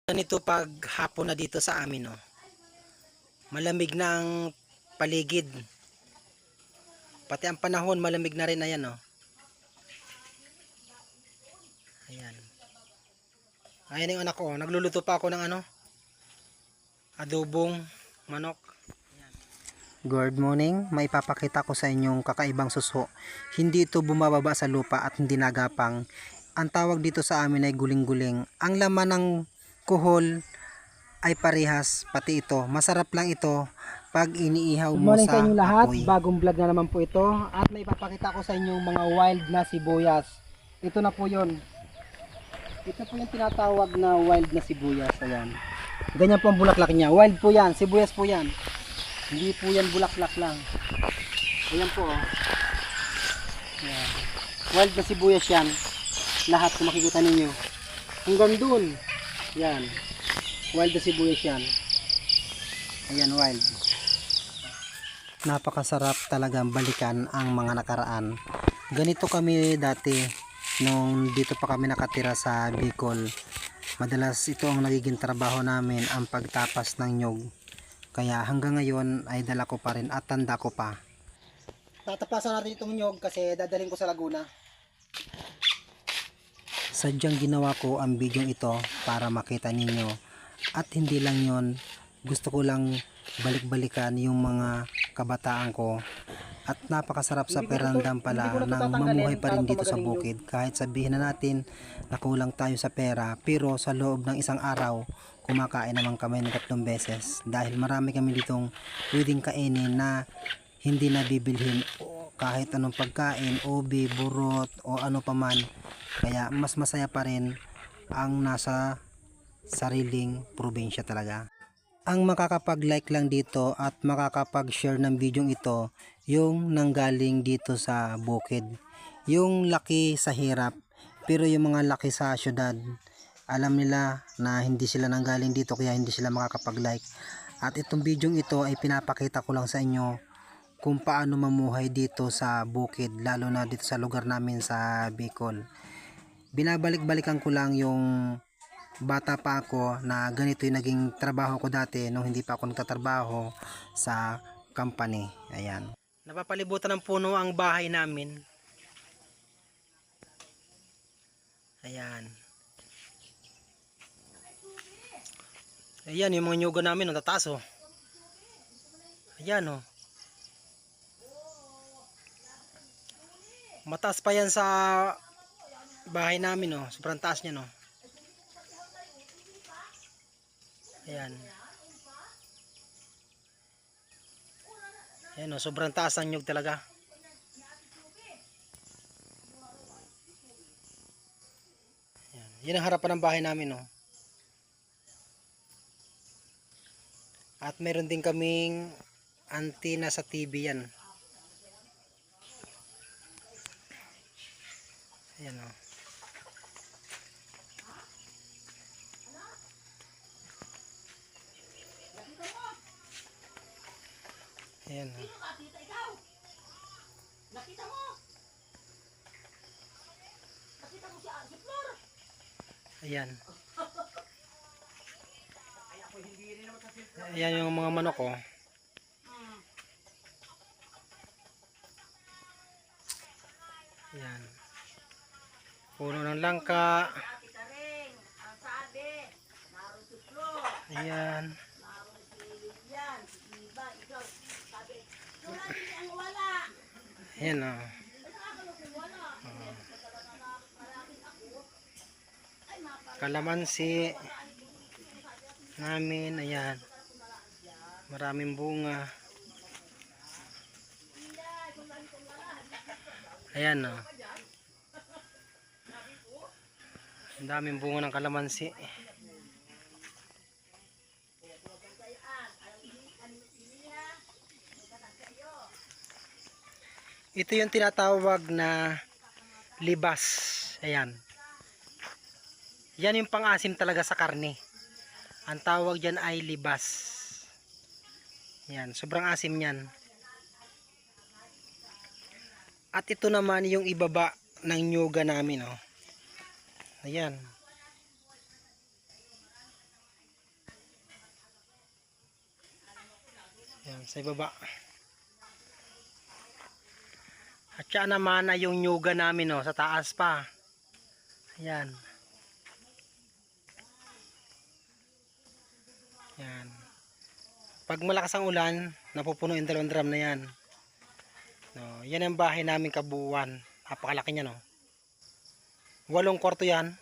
Ganito pag hapon na dito sa amin, oh. Malamig na ang paligid. Pati ang panahon malamig na rin, ayan, oh. Ayan. Ayan yung anak ko, nagluluto pa ako ng adobong manok. Good morning, may ipapakita ko sa inyong kakaibang suso. Hindi ito bumababa sa lupa at hindi nagapang. Ang tawag dito sa amin ay guling-guling. Ang laman ng kuhol ay parehas, pati ito. Masarap lang ito pag iniihaw mo sa apoy. Good morning sa inyong lahat, bagong vlog na naman po ito. At may ipapakita ko sa inyong mga wild na sibuyas. Ito na po yon. Ito po yung tinatawag na wild na sibuyas. Ayan. Ganyan po ang bulaklak niya. Wild po yan, sibuyas po yan. Hindi po yan bulaklak lang. Ayan po, oh. Ayan. Wild na sibuyas yan. Lahat kung makikita ninyo. Hanggang dun. Yan. Wild na sibuyas yan. Ayan, wild. Napakasarap talagang balikan ang mga nakaraan. Ganito kami dati nung dito pa kami nakatira sa Bicol. Madalas ito ang nagiging trabaho namin, ang pagtapas ng nyog. Kaya hanggang ngayon ay dala ko pa rin at tanda ko pa. Tatapasan natin itong nyog kasi dadalhin ko sa Laguna. Sadyang ginawa ko ang video ito para makita ninyo. At hindi lang yon, gusto ko lang balik-balikan yung mga kabataan ko. At napakasarap sa pakiramdam pala nang mamuhay pa rin dito sa bukid. Kahit sabihin na natin na kulang tayo sa pera, pero sa loob ng isang araw, kumakain naman kami ng 3 beses. Dahil marami kami ditong pwedeng kainin na hindi nabibilhin kahit anong pagkain, ubi, burot o ano paman. Kaya mas masaya pa rin ang nasa sariling probinsya talaga. Ang makakapag-like lang dito at makakapag-share ng video ito yung nanggaling dito sa bukid. Yung laki sa hirap, pero yung mga laki sa syudad, alam nila na hindi sila nanggaling dito kaya hindi sila makakapag-like. At itong video ito ay pinapakita ko lang sa inyo kung paano mamuhay dito sa bukid, lalo na dito sa lugar namin sa Bicol. Binabalik-balikan ko lang yung bata pa ako na ganito yung naging trabaho ko dati nung hindi pa ako nagtatrabaho sa company. Ayan. Napapalibutan ng puno ang bahay namin. Ayan. Ayan yung mga nyuga namin, natataas, oh. Ayan, oh. Mataas pa yan sa bahay namin, oh. Sobrang taas niya, no. Ayan. Ayan, oh. Sobrang taas ang nyug talaga. Ayan. Yan ang harapan ng bahay namin, oh. At meron din kaming antenna sa TV yan. Ayan, oh. Ayan, oh. Nakita mo? Nakita mo si Flor? Ayan. Ayan yung mga manok, oh. Ayan. Puno ng langka. Ayan. Ayan, oh. Kalamansi namin, ayan. Maraming bunga. Ayan, oh. Ang daming bunga ng kalamansi. Ito yung tinatawag na libas. Ayan. Yan yung pang-asim talaga sa karne. Ang tawag dyan ay libas. Yan, sobrang asim yan. At ito naman yung ibaba ng nyuga namin, oh. Ayan. Yan, sa ibaba. At siya naman ay yung nyuga namin, oh, sa taas pa. Ayan. Yan. Pag malakas ang ulan, napupuno yung dalawang drum na yan. No, yan ang bahay namin kabuuan. Napakalaki niya, no. 8 kwarto yan.